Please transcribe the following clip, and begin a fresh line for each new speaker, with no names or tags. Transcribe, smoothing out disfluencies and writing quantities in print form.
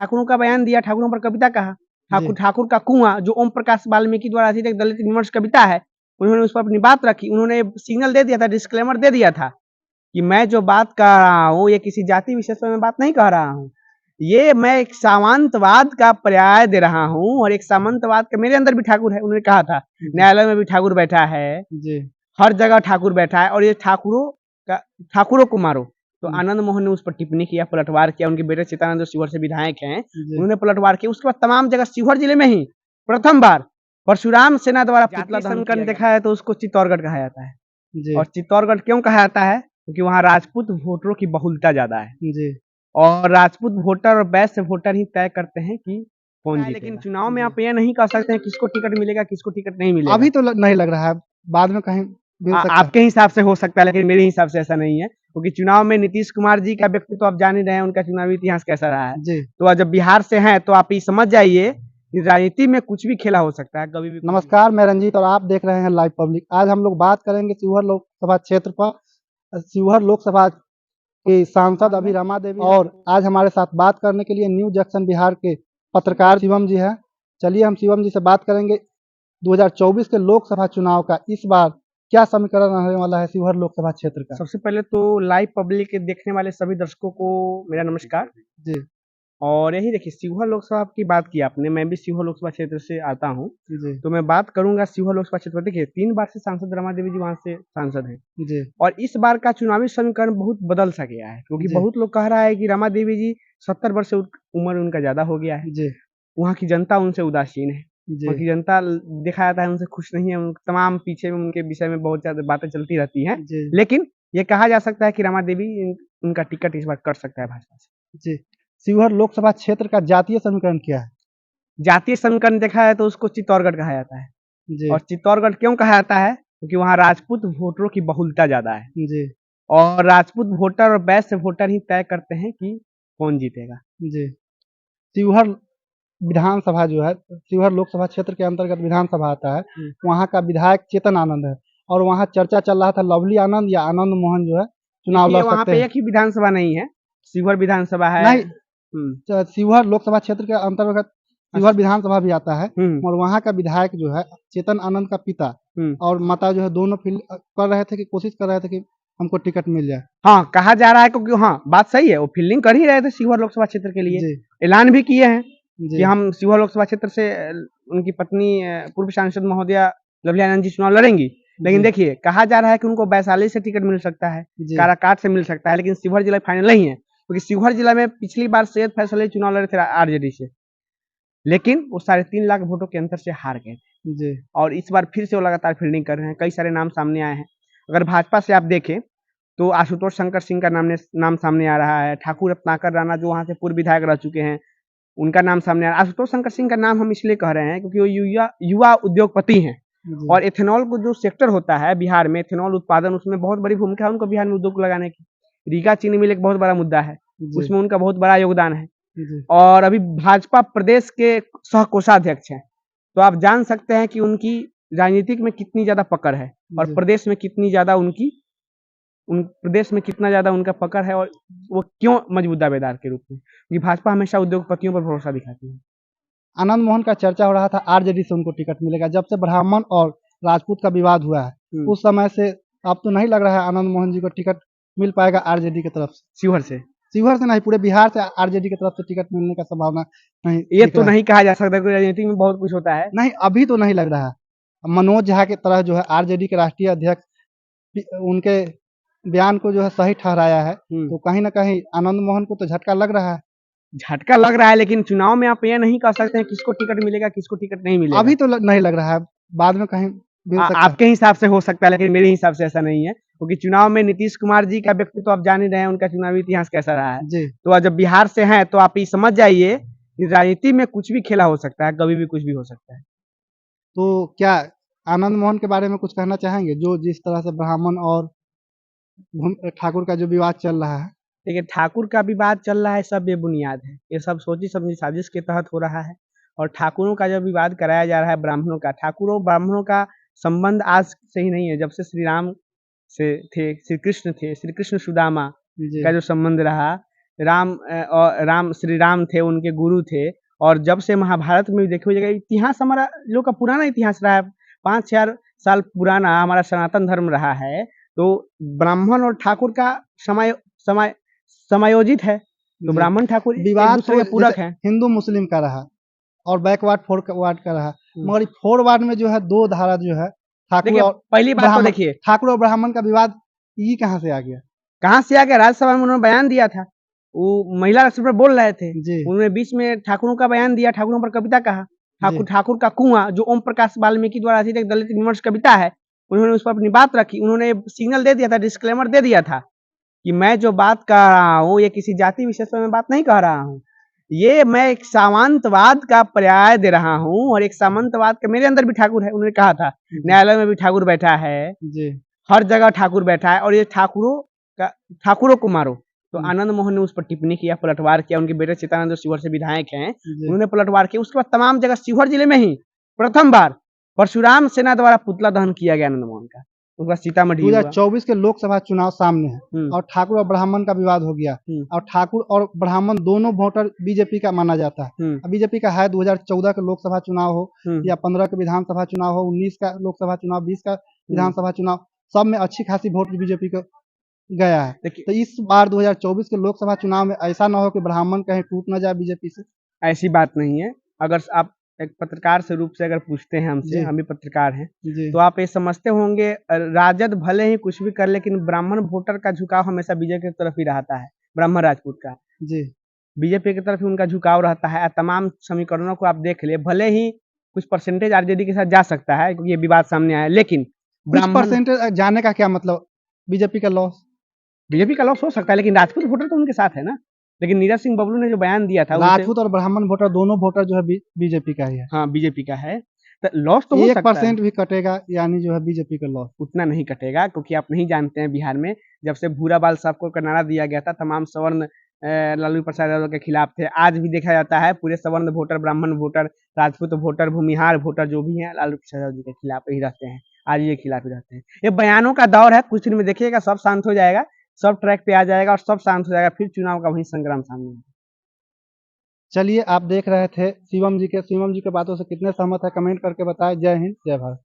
ठाकुरों का बयान दिया, ठाकुरों पर कविता कहा। ठाकुर का कुआं जो ओम प्रकाश वाल्मीकि द्वारा रचित एक दलित विमर्श कविता है, उन्होंने उस पर अपनी बात रखी। उन्होंने सिग्नल दे दिया था, डिस्क्लेमर दे दिया था कि मैं जो बात कर रहा हूँ ये किसी जाति विशेष पर मैं बात नहीं कह रहा हूँ, ये मैं एक सामंतवाद का पर्याय दे रहा हूँ और एक सामंतवाद का मेरे अंदर भी ठाकुर है। उन्होंने कहा था न्यायालय में भी ठाकुर बैठा है, हर जगह ठाकुर बैठा है और ये ठाकुरों को मारो। तो आनंद मोहन ने उस पर टिप्पणी किया, पलटवार किया। उनके बेटे चित्तानंद जो शिवहर से विधायक हैं, उन्होंने पलटवार किया। उसके बाद तमाम जगह शिवहर जिले में ही प्रथम बार परशुराम सेना द्वारा पुतला दहन देखा है तो उसको चित्तौड़गढ़ कहा जाता है। और चित्तौड़गढ़ क्यों कहा जाता है? क्योंकि वहाँ राजपूत वोटरों की बहुलता ज्यादा है और राजपूत वोटर और वैश्य वोटर ही तय करते हैं कि कौन जीतेगा। लेकिन चुनाव में आप ये नहीं कह सकते हैं किसको टिकट मिलेगा, किसको टिकट नहीं मिलेगा।
अभी तो नहीं लग रहा है, बाद में कहीं मिल सकता है।
आपके हिसाब से हो सकता है, लेकिन मेरे हिसाब से ऐसा नहीं है, क्योंकि चुनाव में नीतीश कुमार जी का व्यक्तित्व तो आप जान ही रहे हैं, उनका चुनावी इतिहास कैसा रहा है। तो जब बिहार से हैं तो आप ये समझ जाइए कि राजनीति में कुछ भी खेला हो सकता है, कभी भी।
नमस्कार, मैं रंजीत और आप देख रहे हैं लाइव पब्लिक। आज हम लोग बात करेंगे शिवहर लोकसभा क्षेत्र पर। शिवहर लोकसभा के सांसद अभी रमा देवी, और आज हमारे साथ बात करने के लिए न्यू जंक्शन बिहार के पत्रकार शिवम जी हैं। चलिए हम शिवम जी से बात करेंगे 2024 के लोकसभा चुनाव का इस बार क्या समीकरण रहने वाला है शिवहर लोकसभा क्षेत्र का।
सबसे पहले तो लाइव पब्लिक के देखने वाले सभी दर्शकों को मेरा नमस्कार
जी।
और यही देखिए, शिवहर लोकसभा की बात की आपने, मैं भी शिवहर लोकसभा क्षेत्र से आता हूँ, तो मैं बात करूंगा शिवहर लोकसभा क्षेत्र। देखिए 3 बार से सांसद रमा देवी जी वहां से सांसद हैं
जी।
और इस बार का चुनावी समीकरण बहुत बदल सा गया है, क्योंकि बहुत लोग कह रहा है कि रमा देवी जी 70 वर्ष से उम्र उनका ज्यादा हो गया है। वहाँ की जनता उनसे उदासीन है, वहाँ की जनता देखा जाता है उनसे खुश नहीं है। तमाम पीछे में उनके विषय में बहुत ज्यादा बातें चलती रहती हैं, लेकिन ये कहा जा सकता है कि रमा देवी उनका टिकट इस बार कर सकता है भाजपा से।
जी। शिवहर लोकसभा क्षेत्र का जातीय समीकरण क्या है?
जातीय समीकरण देखा है तो उसको चित्तौड़गढ़ कहा जाता है। और चित्तौड़गढ़ क्यों कहा जाता है? क्योंकि वहाँ राजपूत वोटरों की बहुलता ज्यादा है और राजपूत वोटर और वैश्य वोटर ही तय करते हैं कि कौन जीतेगा।
शिवहर विधानसभा जो है, शिवहर लोकसभा क्षेत्र के अंतर्गत विधानसभा आता है, वहाँ का विधायक चेतन आनंद है और वहाँ चर्चा चल रहा था लवली आनंद या आनंद मोहन जो है चुनाव लड़ सकते हैं।
वहाँ पे एक ही विधानसभा नहीं है, शिवहर विधानसभा है।
नहीं, शिवहर लोकसभा क्षेत्र के अंतर्गत शिवहर विधानसभा भी आता है और वहाँ का विधायक जो है चेतन आनंद का पिता और माता जो है दोनों कर रहे थे कि कोशिश कर रहे थे कि हमको टिकट मिल जाए।
हाँ, कहा जा रहा है, क्योंकि हाँ बात सही है, वो फील्डिंग कर ही रहे थे शिवहर लोकसभा क्षेत्र के लिए, ऐलान भी किए हैं कि हम शिवहर लोकसभा क्षेत्र से उनकी पत्नी पूर्व सांसद महोदया लवली आनंद जी चुनाव लड़ेंगी। लेकिन देखिए, कहा जा रहा है कि उनको वैशाली से टिकट मिल सकता है, काराकाट से मिल सकता है, लेकिन शिवहर जिला फाइनल नहीं है, क्योंकि शिवहर जिला में पिछली बार सैयद फैसल चुनाव लड़े थे आरजेडी से, लेकिन वो 3.5 लाख वोटों के अंतर से हार गए थे और इस बार फिर से वो लगातार फील्डिंग कर रहे हैं। कई सारे नाम सामने आए हैं। अगर भाजपा से आप देखें तो आशुतोष शंकर सिंह का नाम सामने आ रहा है। ठाकुर रत्नाकर राणा जो वहां से पूर्व विधायक रह चुके हैं, उनका नाम सामने आ रहा है। आशुतोष शंकर सिंह का नाम हम इसलिए कह रहे हैं क्योंकि वो युवा उद्योगपति हैं और एथेनॉल को जो सेक्टर होता है बिहार में, एथेनॉल उत्पादन, उसमें बहुत बड़ी भूमिका है उनको बिहार में उद्योग लगाने की। रीगा चीनी मिल एक बहुत बड़ा मुद्दा है, उसमें उनका बहुत बड़ा योगदान है और अभी भाजपा प्रदेश के सह कोषाध्यक्ष हैं, तो आप जान सकते हैं कि उनकी राजनीतिक में कितनी ज्यादा पकड़ है और प्रदेश में कितनी ज्यादा उनका पकड़ है और वो क्यों मजबूत दावेदार के रूप में, क्योंकि भाजपा हमेशा उद्योगपतियों पर भरोसा दिखाती है।
आनंद मोहन का चर्चा हो रहा था आरजेडी से उनको टिकट मिलेगा, जब से ब्राह्मण और राजपूत का विवाद हुआ है उस समय से अब तो नहीं लग रहा है आनंद मोहन जी को टिकट मिल पाएगा आरजेडी की तरफ से। शिवहर से नहीं, पूरे बिहार से आरजेडी की तरफ से टिकट मिलने का संभावना नहीं।
ये तो नहीं कहा जा सकता, राजनीति में बहुत कुछ होता है।
नहीं, अभी तो नहीं लग रहा है। मनोज झा की तरह जो है आरजेडी के राष्ट्रीय अध्यक्ष, उनके बयान को जो है सही ठहराया है, तो कहीं ना कहीं आनंद मोहन को तो झटका लग रहा है।
लेकिन चुनाव में आप ये नहीं कह सकते हैं किसको टिकट मिलेगा, किसको टिकट नहीं मिलेगा।
अभी तो नहीं लग रहा है, बाद में कहीं मिल सकता है।
आपके हिसाब से हो सकता है, लेकिन मेरे हिसाब से ऐसा नहीं है, क्योंकि चुनाव में नीतीश कुमार जी का व्यक्तित्व तो आप जान ही रहे हैं, उनका चुनावी इतिहास कैसा रहा है। तो जब बिहार से हैं तो आप ये समझ जाइए कि राजनीति में कुछ भी खेला हो सकता है, कभी भी कुछ भी हो सकता है।
तो क्या आनंद मोहन के बारे में कुछ कहना चाहेंगे, जो जिस तरह से ब्राह्मण और ठाकुर का जो विवाद चल रहा है?
देखिए, ठाकुर का विवाद चल रहा है, सब बेबुनियाद है, ये सब सोची समझी साजिश के तहत हो रहा है और ठाकुरों का जो विवाद कराया जा रहा है ब्राह्मणों का, ठाकुरों ब्राह्मणों का संबंध आज से ही नहीं है, जब से श्री राम से थे, श्री कृष्ण थे, श्री कृष्ण सुदामा का जो संबंध रहा, राम श्री राम थे, उनके गुरु थे। और जब से महाभारत में भी देखिएगा, इतिहास हमारा लोग का पुराना इतिहास रहा है, 5,000 साल पुराना हमारा सनातन धर्म रहा है। तो ब्राह्मण और ठाकुर का समय समय समायोजित है, तो
जी।
ब्राह्मण ठाकुर एक
विवाद
दूसरे के
तो
पूरक
जैसे
हैं।
हिंदू मुस्लिम का रहा और बैकवर्ड फॉरवर्ड का रहा,
हम्म।
मगर फॉरवर्ड में जो है 2 धारा जो है ठाकुर
देखिए,
और
पहली बात तो
ब्राह्मण,
देखिए
ठाकुर और ब्राह्मण का विवाद ये कहाँ से आ गया?
कहाँ से आ गया, राज्यसभा में उन्होंने बयान दिया था, वो महिला रक्षक पर बोल रहे थे,
जी,
उन्होंने बीच में ठाकुरों का बयान दिया, ठाकुरों पर कविता कहा,
जी,
ठाकुर का कुआं जो ओम प्रकाश वाल्मीकि द्वारा रचित एक दलित विमर्श कविता है, उन्होंने उस पर अपनी बात रखी, उन्होंने सिग्नल दे दिया था, डिस्क्लेमर दे दिया था कि मैं जो बात कर रहा हूँ ये किसी जाति विशेष पर मैं बात नहीं कह रहा हूँ, ये मैं एक सामंतवाद का पर्याय दे रहा हूँ, और एक सामंतवाद का मेरे अंदर भी ठाकुर है, उन्होंने कहा था।
जी,
न्यायालय में भी ठाकुर बैठा है,
जी,
हर जगह ठाकुर बैठा है, और ये ठाकुरों को मारो। तो
हुँ,
आनंद मोहन ने उस पर टिप्पणी किया, पलटवार किया, उनके बेटे चित्तानंद जो शिवहर से विधायक हैं,
जी।
उन्होंने पलटवार किया। उसके बाद तमाम जगह शिवहर जिले में ही प्रथम बार परशुराम सेना द्वारा पुतला दहन किया गया आनंद मोहन का। उसके बाद सीतामढ़ी हुआ।
2024 के लोकसभा चुनाव सामने है
हम्म
और ठाकुर और ब्राह्मण का विवाद हो गया
हम्म
और ठाकुर और ब्राह्मण दोनों वोटर बीजेपी का माना जाता है।
हम्म
अब बीजेपी का है 2014 का लोकसभा चुनाव हो
हम्म
या 15 का विधानसभा चुनाव हो, 19 का लोकसभा चुनाव, 20 का
हम्म।
विधानसभा चुनाव, सब में अच्छी खासी वोट बीजेपी को गया है।
देखिए,
तो इस बार 2024 के लोकसभा चुनाव में ऐसा ना हो कि ब्राह्मण कहीं टूट ना जाए बीजेपी से।
ऐसी बात नहीं है। अगर आप एक पत्रकार से रूप से अगर पूछते हैं हमसे,
जी,
हम भी पत्रकार हैं,
जी,
तो आप ये समझते होंगे राजद भले ही कुछ भी कर, लेकिन ब्राह्मण वोटर का झुकाव हमेशा बीजेपी की तरफ ही रहता है, ब्राह्मण राजपूत का
जी।
बीजेपी की तरफ ही उनका झुकाव रहता है। तमाम समीकरणों को आप देख ले, भले ही कुछ परसेंटेज आरजेडी के साथ जा सकता है क्योंकि ये विवाद सामने आया है, लेकिन
कुछ
ब्राह्मण
परसेंटेज जाने का क्या मतलब? बीजेपी का लॉस।
बीजेपी का लॉस हो सकता है, लेकिन राजपूत वोटर तो उनके साथ है ना। लेकिन नीरज सिंह बबलू ने जो बयान दिया था उनसे,
राजपूत और ब्राह्मण वोटर दोनों वोटर जो है बीजेपी का ही है।
हाँ बीजेपी का है, तो लॉस तो हो सकता है।
1% भी कटेगा यानी जो है बीजेपी का लॉस।
उतना नहीं कटेगा, क्योंकि आप नहीं जानते हैं बिहार में जब से भूरा बाल सबको का नारा दिया गया था, तमाम सवर्ण लालू प्रसाद यादव के खिलाफ थे। आज भी देखा जाता है पूरे सवर्ण वोटर, ब्राह्मण voter, Rajput voter, Bhumihar voter जो भी हैं लालू प्रसाद यादव जी के खिलाफ ही रहते हैं। आज ये खिलाफ ही रहते हैं। ये बयानों का दौर है, कुछ दिन में देखिएगा सब शांत हो जाएगा, सब ट्रैक पे आ जाएगा और सब शांत हो जाएगा, फिर चुनाव का वही संग्राम सामने है।
चलिए, आप देख रहे थे शिवम जी के बातों से कितने सहमत है कमेंट करके बताएं। जय हिंद, जय भारत।